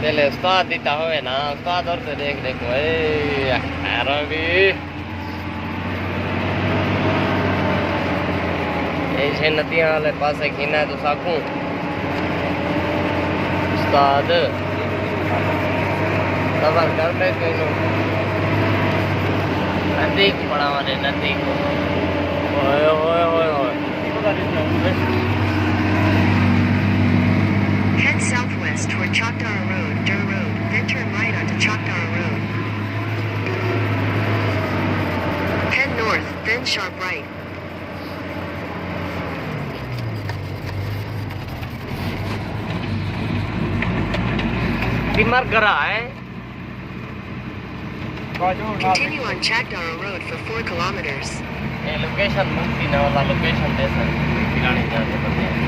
पहले उस्ताद देता हुए ना उस्ताद और तो देख देखो अरबी ऐसे नदियां वाले पास खीना है तो साकू उस्ताद सबर कर ले तेनू नदी को पढ़ावा ने नदी को ओए ओए ओए ओए Head southwest toward Chakdara Road, Dur Road, then turn right onto Chakdara Road. Head north, then sharp right. बीमार करा है Continue on Chakdara Road for 4 kilometers. ये लोकेशन मुक्ति ने वाला लोकेशन दे सर ठिकाने जाते बंदे